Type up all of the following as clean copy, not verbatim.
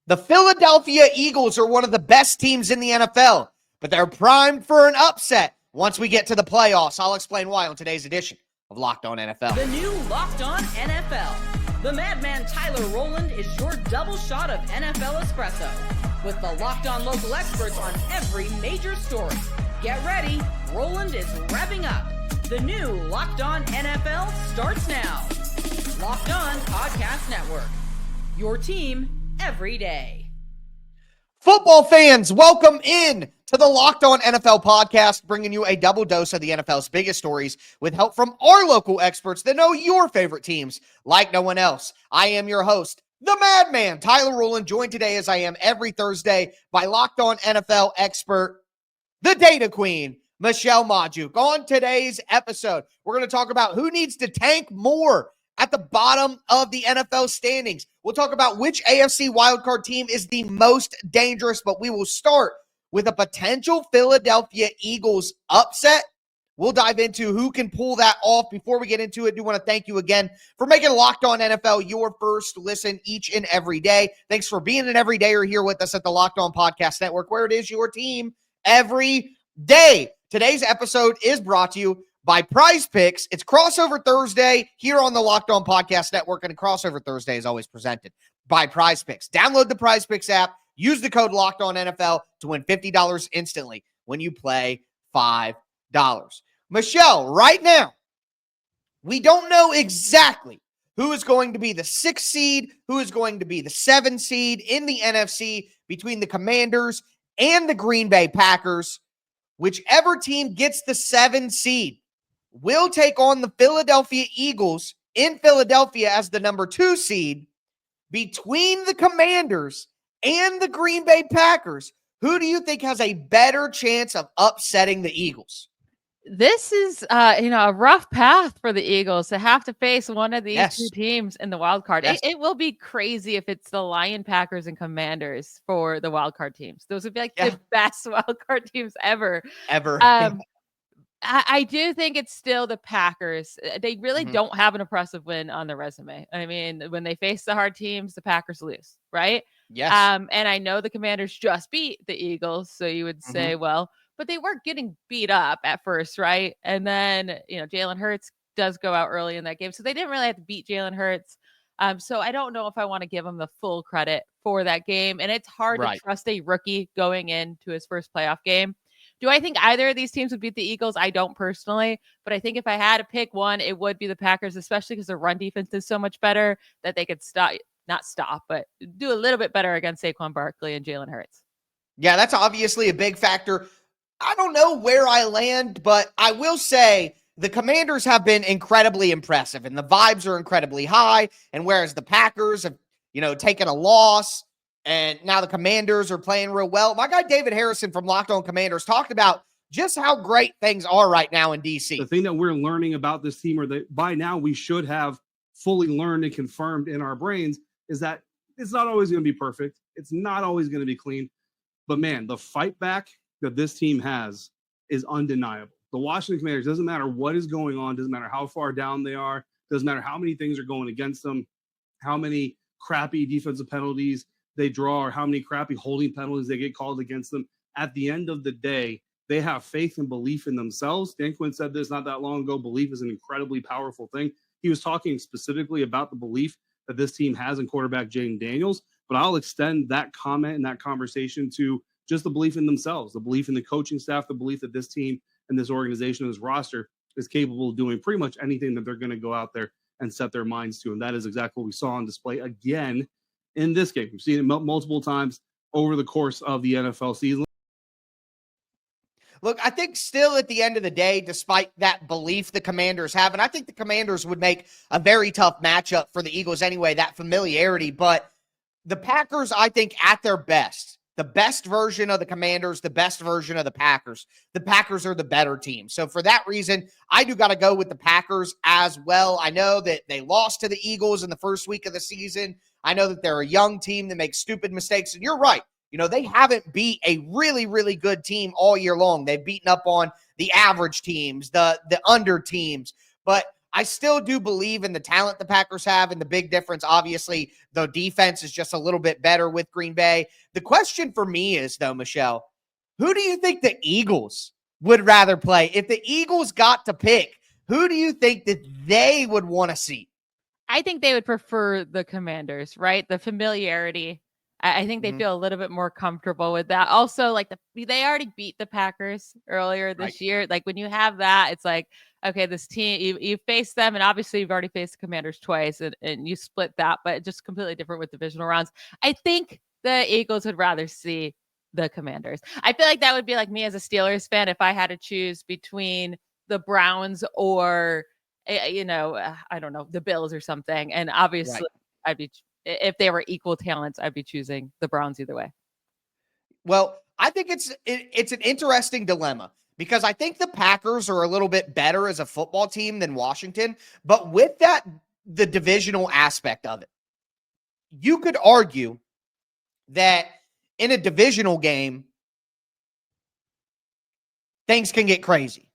The Philadelphia Eagles are one of the best teams in the NFL, but they're primed for an upset once we get to the playoffs. I'll explain why on today's edition of Locked On NFL. The new Locked On NFL. The madman Tyler Rowland is your double shot of NFL espresso with the Locked On local experts on every major story. Get ready. Rowland is revving up. The new Locked On NFL starts now. Locked On Podcast Network. Your team every day. Football fans, welcome in to the Locked On NFL podcast, bringing you a double dose of the NFL's biggest stories with help from our local experts that know your favorite teams like no one else. I am your host, the madman, Tyler Rowland, joined today as I am every Thursday by Locked On NFL expert, the data queen, Michelle Majuk. On today's episode, we're going to talk about who needs to tank more at the bottom of the NFL standings. We'll talk about which AFC wildcard team is the most dangerous, but we will start with a potential Philadelphia Eagles upset. We'll dive into who can pull that off. Before we get into it, I do want to thank you again for making Locked On NFL your first listen each and every day. Thanks for being an everydayer here with us at the Locked On Podcast Network, where it is your team every day. Today's episode is brought to you by PrizePicks. It's Crossover Thursday here on the Locked On Podcast Network, and Crossover Thursday is always presented by PrizePicks. Download the PrizePicks app, use the code Locked On NFL to win $50 instantly when you play $5. Michelle, right now, we don't know exactly who is going to be the 6th seed, who is going to be the 7th seed in the NFC between the Commanders and the Green Bay Packers. Whichever team gets the 7 seed will take on the Philadelphia Eagles in Philadelphia as the number 2 seed. Between the Commanders and the Green Bay Packers, who do you think has a better chance of upsetting the Eagles? This is, a rough path for the Eagles to have to face one of these two teams in the wild card. Yes. It will be crazy if it's the Lion, Packers, and Commanders for the wild card teams. Those would be like the best wild card teams ever. I do think it's still the Packers. They really don't have an impressive win on their resume. I mean, when they face the hard teams, the Packers lose, right? Yes. And I know the Commanders just beat the Eagles, so you would say, well, but they weren't getting beat up at first, right? And then, Jalen Hurts does go out early in that game, so they didn't really have to beat Jalen Hurts. So I don't know if I want to give him the full credit for that game, and it's hard to trust a rookie going into his first playoff game. Do I think either of these teams would beat the Eagles? I don't personally, but I think if I had to pick one, it would be the Packers, especially because their run defense is so much better that they could but do a little bit better against Saquon Barkley and Jalen Hurts. Yeah, that's obviously a big factor. I don't know where I land, but I will say the Commanders have been incredibly impressive, and the vibes are incredibly high. And whereas the Packers have, taken a loss, and now the Commanders are playing real well. My guy David Harrison from Locked On Commanders talked about just how great things are right now in DC. The thing that we're learning about this team, or that by now we should have fully learned and confirmed in our brains, is that it's not always going to be perfect. It's not always going to be clean. But man, the fight back that this team has is undeniable. The Washington Commanders, doesn't matter what is going on, doesn't matter how far down they are, doesn't matter how many things are going against them, how many crappy defensive penalties they draw, or how many crappy holding penalties they get called against them. At the end of the day, they have faith and belief in themselves. Dan Quinn said this not that long ago. Belief is an incredibly powerful thing. He was talking specifically about the belief that this team has in quarterback Jaden Daniels, but I'll extend that comment and that conversation to just the belief in themselves, the belief in the coaching staff, the belief that this team and this organization and this roster is capable of doing pretty much anything that they're going to go out there and set their minds to. And that is exactly what we saw on display again in this game. We've seen it multiple times over the course of the NFL season. Look, I think still at the end of the day, despite that belief the Commanders have, and I think the Commanders would make a very tough matchup for the Eagles anyway, that familiarity, but the Packers, I think, at their best, the best version of the Commanders, the best version of the Packers are the better team. So for that reason, I do got to go with the Packers as well. I know that they lost to the Eagles in the first week of the season. I know that they're a young team that makes stupid mistakes, and you're right. They haven't beat a really, really good team all year long. They've beaten up on the average teams, the under teams. But I still do believe in the talent the Packers have, and the big difference, obviously, the defense is just a little bit better with Green Bay. The question for me is, though, Michelle, who do you think the Eagles would rather play? If the Eagles got to pick, who do you think that they would want to see? I think they would prefer the Commanders, right? The familiarity. I think they feel a little bit more comfortable with that. Also, like they already beat the Packers earlier this year. Like when you have that, it's like, okay, this team, you face them, and obviously you've already faced the Commanders twice, and you split that, but just completely different with divisional rounds. I think the Eagles would rather see the Commanders. I feel like that would be like me as a Steelers fan if I had to choose between the Browns or I don't know, the Bills or something. And obviously, I'd be, if they were equal talents, I'd be choosing the Browns either way. Well, I think it's an interesting dilemma because I think the Packers are a little bit better as a football team than Washington. But with that, the divisional aspect of it, you could argue that in a divisional game, things can get crazy.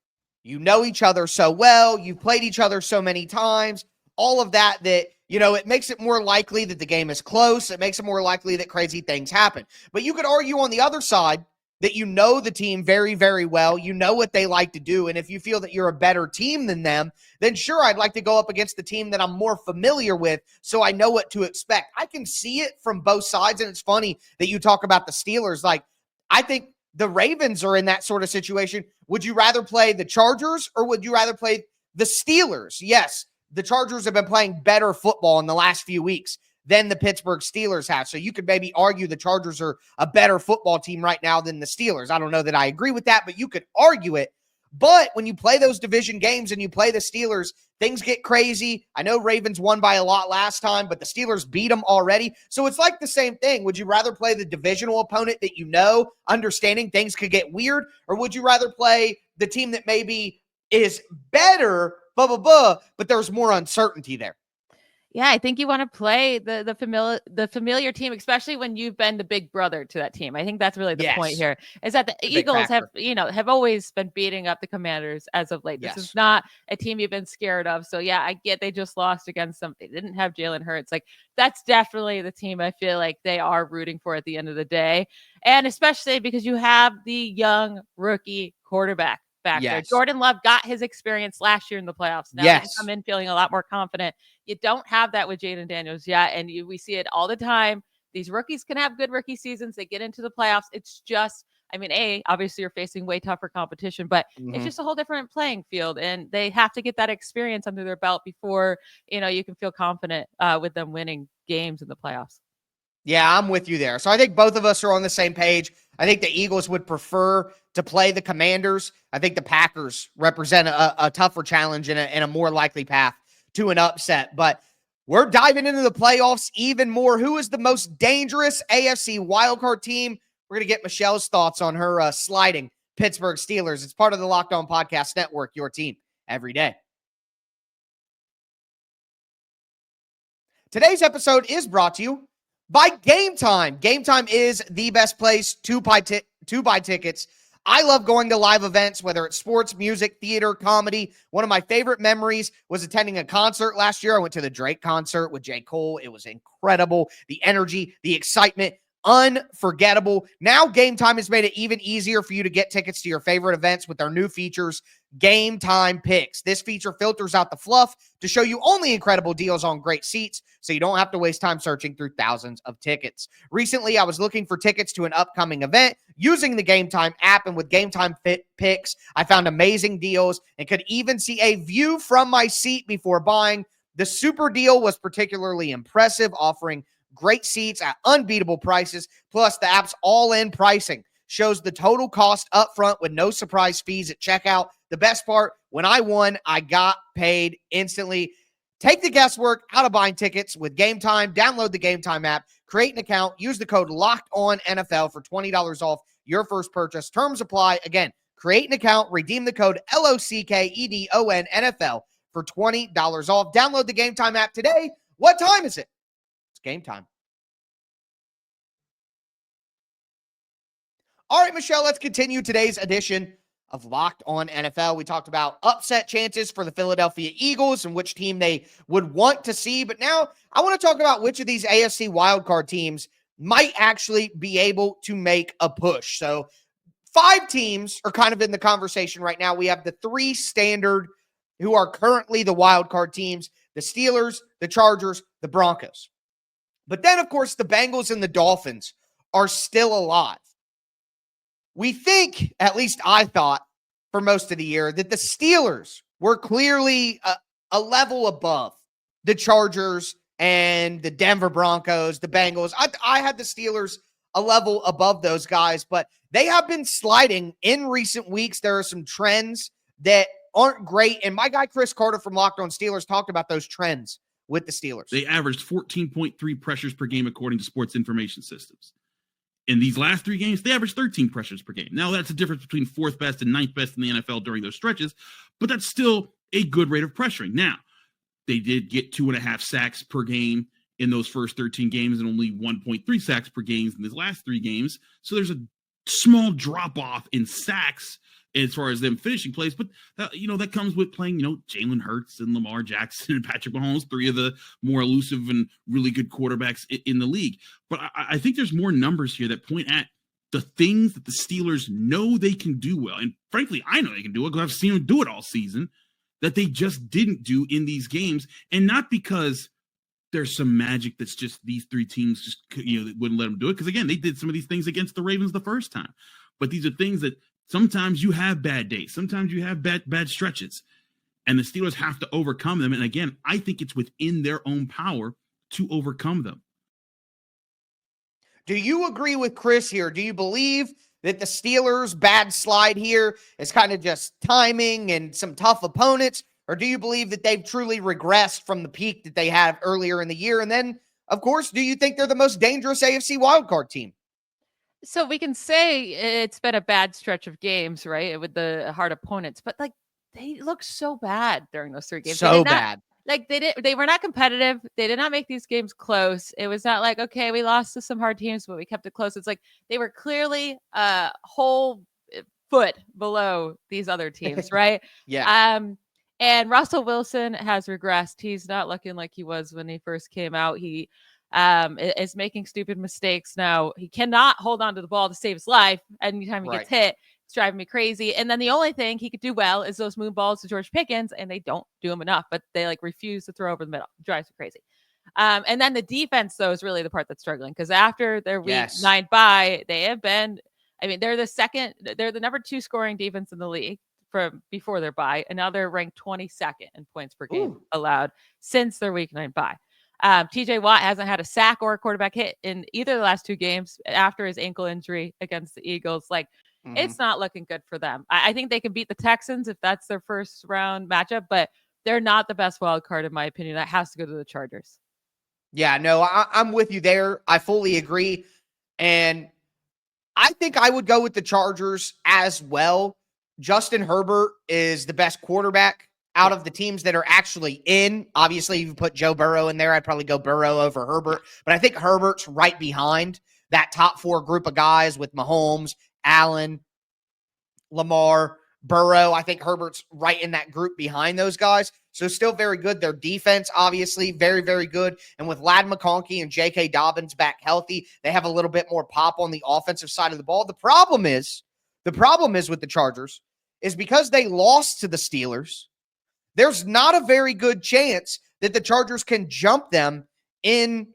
You know each other so well. You've played each other so many times. All of that, it makes it more likely that the game is close. It makes it more likely that crazy things happen. But you could argue on the other side that you know the team very, very well. You know what they like to do. And if you feel that you're a better team than them, then sure, I'd like to go up against the team that I'm more familiar with so I know what to expect. I can see it from both sides. And it's funny that you talk about the Steelers. Like, I think the Ravens are in that sort of situation. Would you rather play the Chargers or would you rather play the Steelers? Yes, the Chargers have been playing better football in the last few weeks than the Pittsburgh Steelers have. So you could maybe argue the Chargers are a better football team right now than the Steelers. I don't know that I agree with that, but you could argue it. But when you play those division games and you play the Steelers, things get crazy. I know Ravens won by a lot last time, but the Steelers beat them already. So it's like the same thing. Would you rather play the divisional opponent that you know, understanding things could get weird, or would you rather play the team that maybe is better, but there's more uncertainty there? Yeah, I think you want to play the familiar team, especially when you've been the big brother to that team. I think that's really the point here, is that the Eagles have always been beating up the Commanders as of late. This is not a team you've been scared of. So yeah, I get they just lost against them. They didn't have Jalen Hurts. Like, that's definitely the team I feel like they are rooting for at the end of the day. And especially because you have the young rookie quarterback back there. Jordan Love got his experience last year in the playoffs. Now they come in feeling a lot more confident. You don't have that with Jaden Daniels yet, and we see it all the time. These rookies can have good rookie seasons. They get into the playoffs. It's just, obviously you're facing way tougher competition, but it's just a whole different playing field, and they have to get that experience under their belt before, you can feel confident with them winning games in the playoffs. Yeah, I'm with you there. So I think both of us are on the same page. I think the Eagles would prefer to play the Commanders. I think the Packers represent a tougher challenge and a more likely path to an upset. But we're diving into the playoffs even more. Who is the most dangerous AFC wildcard team? We're going to get Michelle's thoughts on her sliding Pittsburgh Steelers. It's part of the Locked On Podcast Network, your team every day. Today's episode is brought to you by Gametime. Gametime is the best place to buy tickets. I love going to live events, whether it's sports, music, theater, comedy. One of my favorite memories was attending a concert last year. I went to the Drake concert with J. Cole. It was incredible. The energy, the excitement, unforgettable. Now Gametime has made it even easier for you to get tickets to your favorite events with their new features, Gametime Picks. This feature filters out the fluff to show you only incredible deals on great seats, so you don't have to waste time searching through thousands of tickets. Recently, I was looking for tickets to an upcoming event using the Gametime app, and with Gametime Picks, I found amazing deals and could even see a view from my seat before buying. The super deal was particularly impressive, offering great seats at unbeatable prices. Plus, the app's all-in pricing shows the total cost up front with no surprise fees at checkout. The best part, when I won, I got paid instantly. Take the guesswork out of buying tickets with Gametime. Download the Gametime app, create an account, use the code LOCKEDONNFL for $20 off your first purchase. Terms apply. Again, create an account, redeem the code LOCKEDONNFL for $20 off. Download the Gametime app today. What time is it? It's game time. All right, Michelle, let's continue today's edition of Locked On NFL. We talked about upset chances for the Philadelphia Eagles and which team they would want to see. But now I want to talk about which of these AFC wildcard teams might actually be able to make a push. So 5 teams are kind of in the conversation right now. We have the 3 standard who are currently the wildcard teams: the Steelers, the Chargers, the Broncos. But then, of course, the Bengals and the Dolphins are still alive. We think, at least I thought for most of the year, that the Steelers were clearly a level above the Chargers and the Denver Broncos, the Bengals. I had the Steelers a level above those guys, but they have been sliding in recent weeks. There are some trends that aren't great, and my guy Chris Carter from Locked On Steelers talked about those trends with the Steelers. They averaged 14.3 pressures per game according to Sports Information Systems. In these last 3 games, they averaged 13 pressures per game. Now, that's the difference between 4th best and 9th best in the NFL during those stretches, but that's still a good rate of pressuring. Now, they did get 2.5 sacks per game in those first 13 games and only 1.3 sacks per game in these last 3 games. So there's a small drop-off in sacks as far as them finishing plays, but that comes with playing, Jalen Hurts and Lamar Jackson and Patrick Mahomes, 3 of the more elusive and really good quarterbacks in the league. But I think there's more numbers here that point at the things that the Steelers know they can do well. And frankly, I know they can do it because I've seen them do it all season, that they just didn't do in these games. And not because there's some magic that's just these 3 teams just, that wouldn't let them do it. Because again, they did some of these things against the Ravens the first time. But these are things that sometimes you have bad days. Sometimes you have bad stretches. And the Steelers have to overcome them. And again, I think it's within their own power to overcome them. Do you agree with Chris here? Do you believe that the Steelers' bad slide here is kind of just timing and some tough opponents? Or do you believe that they've truly regressed from the peak that they had earlier in the year? And then, of course, do you think they're the most dangerous AFC wildcard team? So we can say it's been a bad stretch of games, right? With the hard opponents, but they looked so bad during those 3 games. So bad. They were not competitive. They did not make these games close. It was not like, okay, we lost to some hard teams, but we kept it close. It's like they were clearly a whole foot below these other teams, right? Yeah. And Russell Wilson has regressed. He's not looking like he was when he first came out. He is making stupid mistakes now. He cannot hold on to the ball to save his life. Anytime he gets hit, it's driving me crazy. And then the only thing he could do well is those moon balls to George Pickens, and they don't do him enough, but they refuse to throw over the middle. It drives me crazy. And then the defense, though, is really the part that's struggling, because after their week 9 bye, they have been, they're the number 2 scoring defense in the league from before their bye, and now they're ranked 22nd in points per game allowed since their week 9 bye. TJ Watt hasn't had a sack or a quarterback hit in either of the last 2 games after his ankle injury against the Eagles. It's not looking good for them. I think they can beat the Texans if that's their first round matchup, but they're not the best wild card, in my opinion. That has to go to the Chargers. Yeah, no, I'm with you there. I fully agree. And I think I would go with the Chargers as well. Justin Herbert is the best quarterback out of the teams that are actually in. Obviously, if you put Joe Burrow in there, I'd probably go Burrow over Herbert. But I think Herbert's right behind that top 4 group of guys with Mahomes, Allen, Lamar, Burrow. I think Herbert's right in that group behind those guys. So still very good. Their defense, obviously, very, very good. And with Ladd McConkey and J.K. Dobbins back healthy, they have a little bit more pop on the offensive side of the ball. The problem is with the Chargers is because they lost to the Steelers, there's not a very good chance that the Chargers can jump them in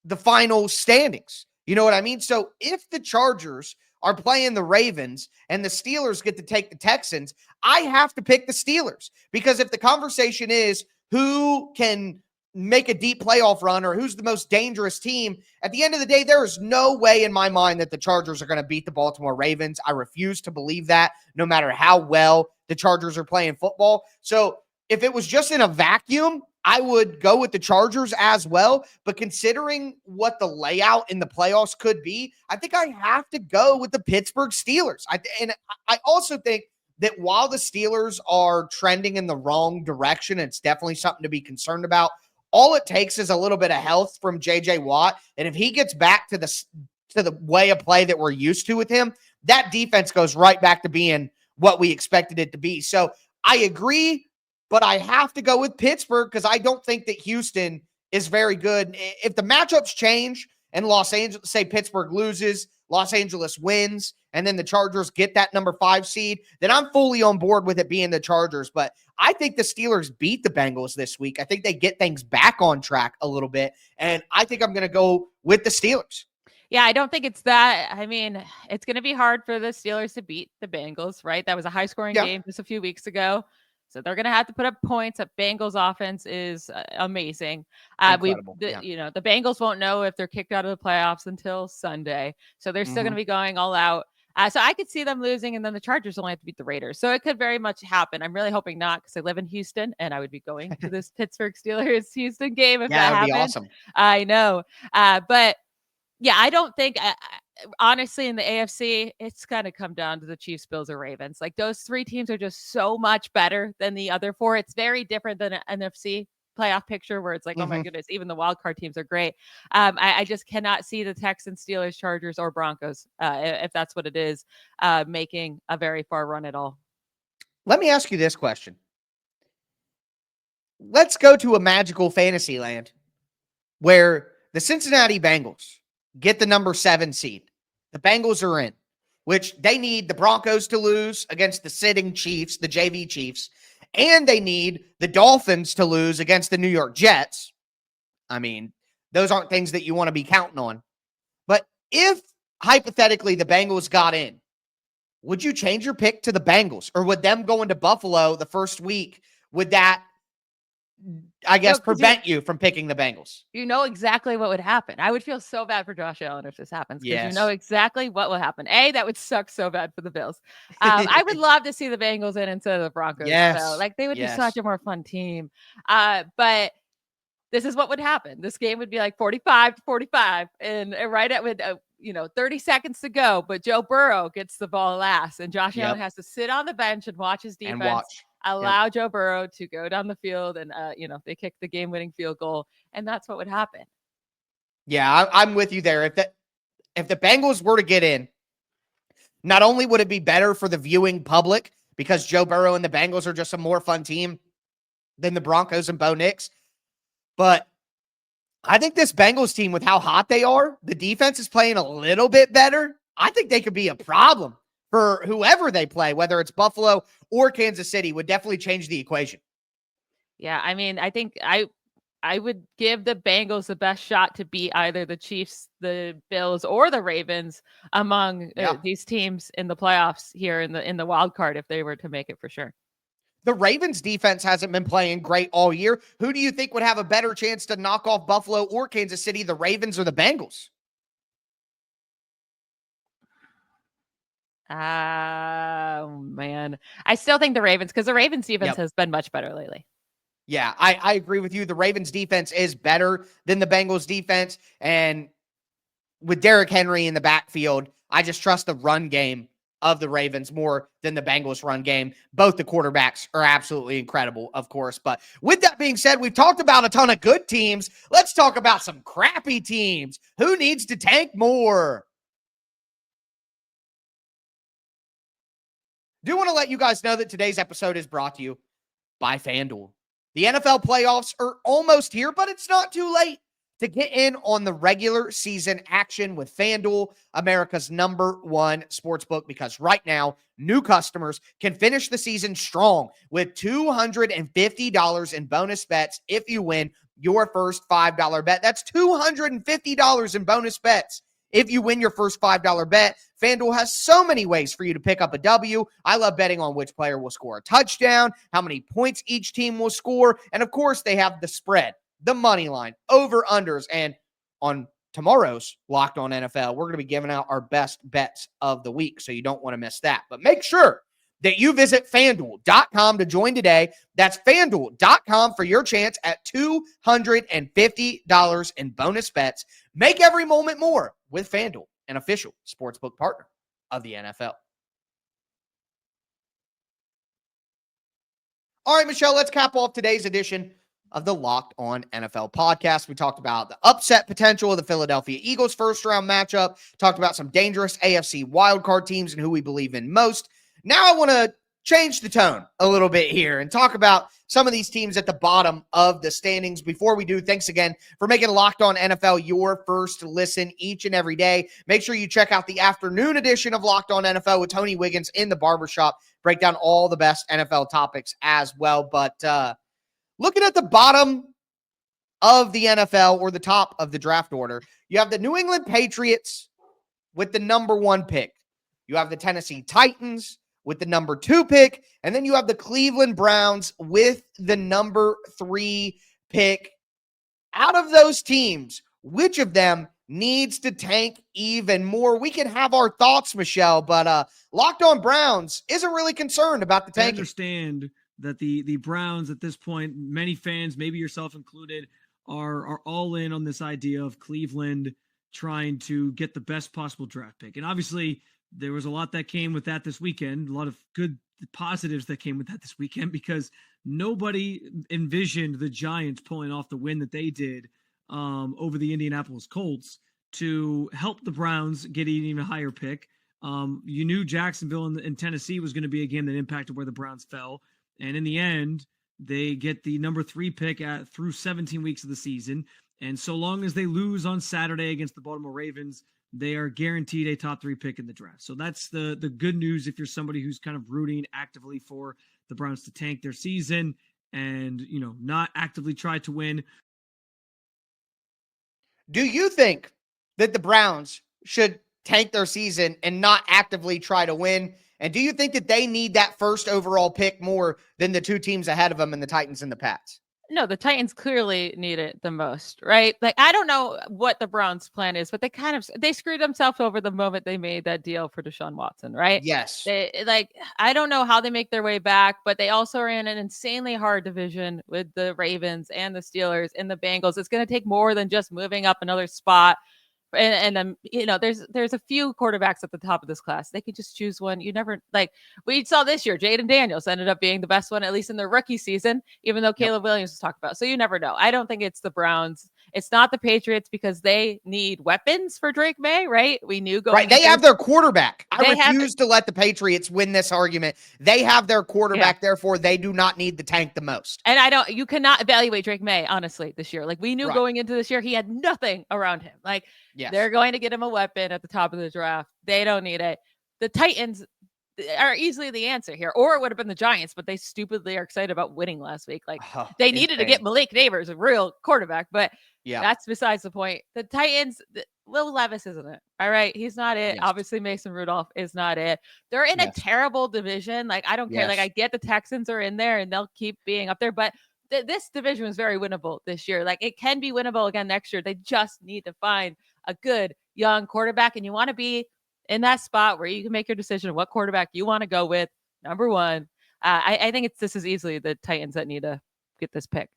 the final standings. You know what I mean? So if the Chargers are playing the Ravens and the Steelers get to take the Texans, I have to pick the Steelers, because if the conversation is who can make a deep playoff run or who's the most dangerous team, at the end of the day, there is no way in my mind that the Chargers are going to beat the Baltimore Ravens. I refuse to believe that, no matter how well the Chargers are playing football. So if it was just in a vacuum, I would go with the Chargers as well. But considering what the layout in the playoffs could be, I think I have to go with the Pittsburgh Steelers. And I also think that while the Steelers are trending in the wrong direction, it's definitely something to be concerned about. All it takes is a little bit of health from J.J. Watt. And if he gets back to the way of play that we're used to with him, that defense goes right back to being what we expected it to be. So I agree, but I have to go with Pittsburgh because I don't think that Houston is very good. If the matchups change and Los Angeles, say Pittsburgh loses, Los Angeles wins, and then the Chargers get that number 5 seed, then I'm fully on board with it being the Chargers. But I think the Steelers beat the Bengals this week. I think they get things back on track a little bit, and I think I'm going to go with the Steelers. Yeah, I don't think it's that. I mean, it's going to be hard for the Steelers to beat the Bengals, right? That was a high-scoring game just a few weeks ago. So they're going to have to put up points. That Bengals offense is amazing. Incredible. The Bengals won't know if they're kicked out of the playoffs until Sunday. So they're still going to be going all out. So I could see them losing, and then the Chargers only have to beat the Raiders. So it could very much happen. I'm really hoping not, because I live in Houston, and I would be going to this Pittsburgh Steelers Houston game if that happened. That'd be awesome. I know. But yeah, I don't think, honestly, in the AFC, it's going to come down to the Chiefs, Bills, or Ravens. Like, those 3 teams are just so much better than the other 4. It's very different than an NFC playoff picture where it's like, oh my goodness, even the wild card teams are great. I just cannot see the Texans, Steelers, Chargers, or Broncos, if that's what it is, making a very far run at all. Let me ask you this question. Let's go to a magical fantasy land where the Cincinnati Bengals get the number 7 seed. The Bengals are in, which they need the Broncos to lose against the sitting Chiefs, the JV Chiefs, and they need the Dolphins to lose against the New York Jets. I mean, those aren't things that you want to be counting on. But if, hypothetically, the Bengals got in, would you change your pick to the Bengals? Or would them going to Buffalo the first week, would that, I guess, prevent you from picking the Bengals? You know exactly what would happen. I would feel so bad for Josh Allen if this happens, because you know exactly what will happen. That would suck so bad for the Bills. I would love to see the Bengals in instead of the Broncos. So, like, they would be such a more fun team. But this is what would happen. This game would be like 45-45, and right at 30 seconds to go. But Joe Burrow gets the ball last, and Josh Allen has to sit on the bench and watch his defense. Allow Joe Burrow to go down the field, and they kick the game-winning field goal, and that's what would happen. Yeah, I'm with you there. If the Bengals were to get in, not only would it be better for the viewing public because Joe Burrow and the Bengals are just a more fun team than the Broncos and Bo Nix, but I think this Bengals team, with how hot they are, the defense is playing a little bit better. I think they could be a problem for whoever they play, whether it's Buffalo or Kansas City, would definitely change the equation. Yeah, I mean, I think I would give the Bengals the best shot to beat either the Chiefs, the Bills, or the Ravens among these teams in the playoffs here in the wild card, if they were to make it, for sure. The Ravens defense hasn't been playing great all year. Who do you think would have a better chance to knock off Buffalo or Kansas City, the Ravens or the Bengals? Man. I still think the Ravens, because the Ravens defense has been much better lately. Yeah, I agree with you. The Ravens defense is better than the Bengals defense. And with Derrick Henry in the backfield, I just trust the run game of the Ravens more than the Bengals run game. Both the quarterbacks are absolutely incredible, of course. But with that being said, we've talked about a ton of good teams. Let's talk about some crappy teams. Who needs to tank more? Do want to let you guys know that today's episode is brought to you by FanDuel. The NFL playoffs are almost here, but it's not too late to get in on the regular season action with FanDuel, America's #1 sportsbook, because right now, new customers can finish the season strong with $250 in bonus bets if you win your first $5 bet. That's $250 in bonus bets if you win your first $5 bet. FanDuel has so many ways for you to pick up a W. I love betting on which player will score a touchdown, how many points each team will score, and of course, they have the spread, the money line, over-unders, and on tomorrow's Locked On NFL, we're going to be giving out our best bets of the week, so you don't want to miss that. But make sure that you visit FanDuel.com to join today. That's FanDuel.com for your chance at $250 in bonus bets. Make every moment more with FanDuel, an official sportsbook partner of the NFL. All right, Michelle, let's cap off today's edition of the Locked On NFL podcast. We talked about the upset potential of the Philadelphia Eagles first-round matchup, talked about some dangerous AFC wildcard teams and who we believe in most. Now I want to change the tone a little bit here and talk about some of these teams at the bottom of the standings. Before we do, thanks again for making Locked On NFL your first listen each and every day. Make sure you check out the afternoon edition of Locked On NFL with Tony Wiggins in the barbershop. Break down all the best NFL topics as well. But looking at the bottom of the NFL or the top of the draft order, you have the New England Patriots with the number 1 pick. You have the Tennessee Titans with the number 2 pick, and then you have the Cleveland Browns with the number 3 pick. Out of those teams, which of them needs to tank even more? We can have our thoughts, Michelle, but Locked On Browns isn't really concerned about the tanking. I understand that the Browns at this point, many fans, maybe yourself included, are all in on this idea of Cleveland trying to get the best possible draft pick. And obviously, there was a lot that came with that this weekend, a lot of good positives that came with that this weekend, because nobody envisioned the Giants pulling off the win that they did over the Indianapolis Colts to help the Browns get an even higher pick. You knew Jacksonville and Tennessee was going to be a game that impacted where the Browns fell. And in the end, they get the number 3 pick through 17 weeks of the season. And so long as they lose on Saturday against the Baltimore Ravens, they are guaranteed a top 3 pick in the draft. So that's the good news if you're somebody who's kind of rooting actively for the Browns to tank their season and, not actively try to win. Do you think that the Browns should tank their season and not actively try to win? And do you think that they need that first overall pick more than the 2 teams ahead of them in the Titans and the Pats? No, the Titans clearly need it the most, right? Like, I don't know what the Browns' plan is, but they screwed themselves over the moment they made that deal for Deshaun Watson, right? Yes. I don't know how they make their way back, but they also are in an insanely hard division with the Ravens and the Steelers and the Bengals. It's going to take more than just moving up another spot. And then, there's a few quarterbacks at the top of this class. They could just choose one. You never, we saw this year, Jaden Daniels ended up being the best one, at least in their rookie season, even though Caleb Williams was talked about. So you never know. I don't think it's the Browns. It's not the Patriots because they need weapons for Drake May, right? We knew going. Right. They have their quarterback. I refuse to let the Patriots win this argument. They have their quarterback. Therefore, they do not need the tank the most. And you cannot evaluate Drake May, honestly, this year. We knew going into this year, he had nothing around him. Yes. They're going to get him a weapon at the top of the draft. They don't need it. The Titans are easily the answer here, or it would have been the Giants, but they stupidly are excited about winning last week. They needed to get Malik Neighbors, a real quarterback, but that's besides the point. The Titans, Will Levis isn't it. All right. He's not it. Yes. Obviously, Mason Rudolph is not it. They're in a terrible division. I don't care. I get the Texans are in there and they'll keep being up there, but this division was very winnable this year. It can be winnable again next year. They just need to find a good young quarterback, and you want to be in that spot where you can make your decision of what quarterback you want to go with. Number 1. I think this is easily the Titans that need to get this pick.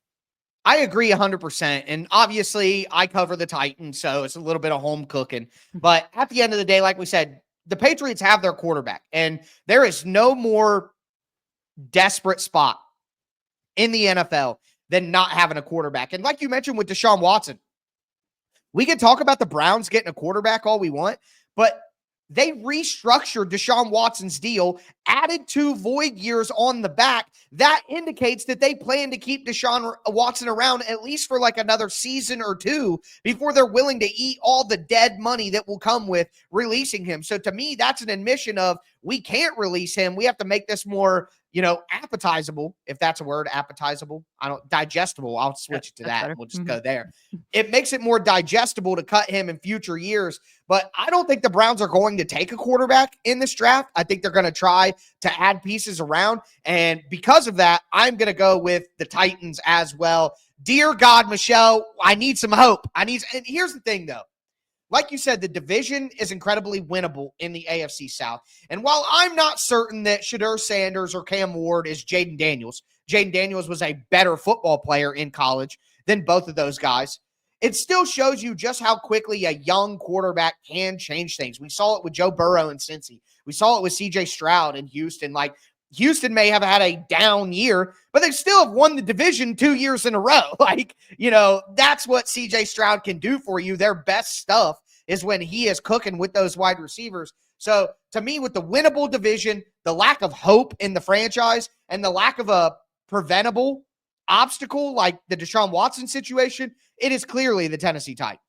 I agree 100%. And obviously I cover the Titans, so it's a little bit of home cooking. But at the end of the day, like we said, the Patriots have their quarterback, and there is no more desperate spot in the NFL than not having a quarterback. And like you mentioned with Deshaun Watson, we can talk about the Browns getting a quarterback all we want, but they restructured Deshaun Watson's deal, added 2 void years on the back. That indicates that they plan to keep Deshaun Watson around at least for another season or 2 before they're willing to eat all the dead money that will come with releasing him. So to me, that's an admission of we can't release him. We have to make this more, appetizable, if that's a word, digestible. I'll switch it to that. Better. We'll just go there. It makes it more digestible to cut him in future years. But I don't think the Browns are going to take a quarterback in this draft. I think they're going to try to add pieces around. And because of that, I'm going to go with the Titans as well. Dear God, Michelle, I need some hope. And here's the thing, though. Like you said, the division is incredibly winnable in the AFC South. And while I'm not certain that Shedeur Sanders or Cam Ward is Jaden Daniels was a better football player in college than both of those guys, it still shows you just how quickly a young quarterback can change things. We saw it with Joe Burrow in Cincy. We saw it with CJ Stroud in Houston. Houston may have had a down year, but they still have won the division 2 years in a row. That's what CJ Stroud can do for you. Their best stuff is when he is cooking with those wide receivers. So to me, with the winnable division, the lack of hope in the franchise and the lack of a preventable obstacle like the Deshaun Watson situation, it is clearly the Tennessee Titans.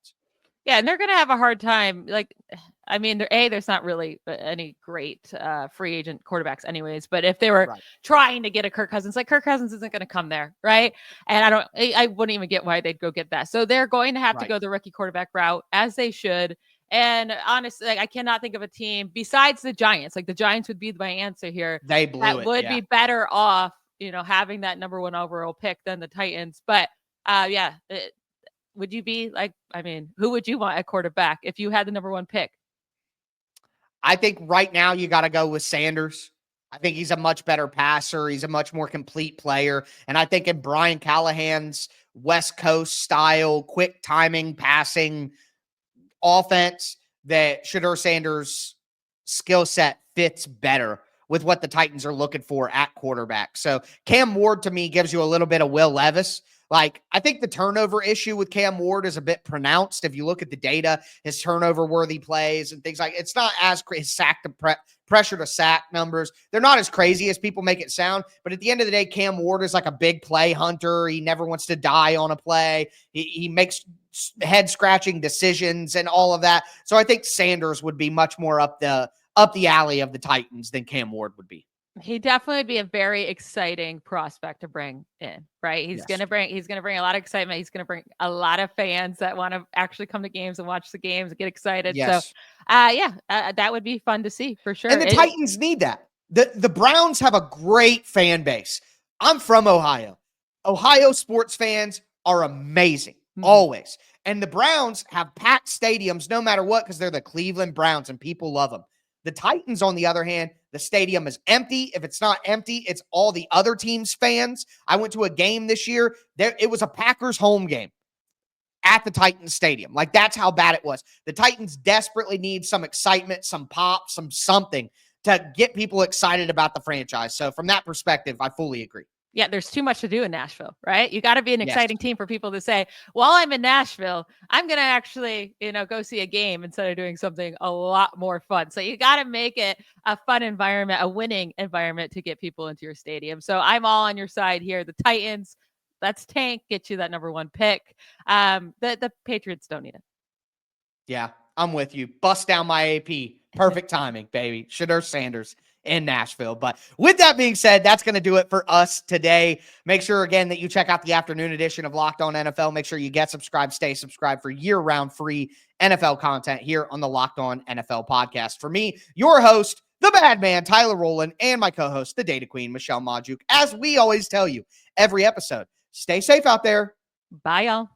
Yeah, and they're going to have a hard time. There's not really any great free agent quarterbacks anyways, but if they were trying to get a Kirk Cousins, Kirk Cousins isn't going to come there, right? And I wouldn't even get why they'd go get that. So they're going to have to go the rookie quarterback route, as they should. And honestly, I cannot think of a team besides the Giants. The Giants would be my answer here. They blew that it. Would be better off, having that number 1 overall pick than the Titans. But would you be who would you want at quarterback if you had the number 1 pick? I think right now you got to go with Sanders. I think he's a much better passer. He's a much more complete player. And I think in Brian Callahan's West Coast style, quick timing, passing offense, that Shedeur Sanders' skill set fits better with what the Titans are looking for at quarterback. So Cam Ward, to me, gives you a little bit of Will Levis. I think the turnover issue with Cam Ward is a bit pronounced. If you look at the data, his turnover-worthy plays and things it's not as his pressure to sack numbers. They're not as crazy as people make it sound. But at the end of the day, Cam Ward is a big play hunter. He never wants to die on a play. He makes head-scratching decisions and all of that. So I think Sanders would be much more up the alley of the Titans than Cam Ward would be. He definitely would be a very exciting prospect to bring in, right? He's going to bring a lot of excitement. He's going to bring a lot of fans that want to actually come to games and watch the games and get excited. Yes. So, that would be fun to see for sure. And the Titans need that. The Browns have a great fan base. I'm from Ohio. Ohio sports fans are amazing, always. And the Browns have packed stadiums no matter what because they're the Cleveland Browns and people love them. The Titans, on the other hand, the stadium is empty. If it's not empty, it's all the other team's fans. I went to a game this year. It was a Packers home game at the Titans stadium. That's how bad it was. The Titans desperately need some excitement, some pop, something to get people excited about the franchise. So from that perspective, I fully agree. Yeah, there's too much to do in Nashville, right? You got to be an exciting team for people to say, while I'm in Nashville, I'm going to actually, go see a game instead of doing something a lot more fun. So you got to make it a fun environment, a winning environment to get people into your stadium. So I'm all on your side here. The Titans, let's tank, get you that number 1 pick. The Patriots don't need it. Yeah, I'm with you. Bust down my AP. Perfect timing, baby. Shedeur Sanders in Nashville. But with that being said, that's going to do it for us today. Make sure, again, that you check out the afternoon edition of Locked On NFL. Make sure you get subscribed, stay subscribed for year-round free NFL content here on the Locked On NFL podcast. For me, your host, the bad man, Tyler Rowland, and my co-host, the Data Queen, Michelle Majuk. As we always tell you every episode, stay safe out there. Bye, y'all.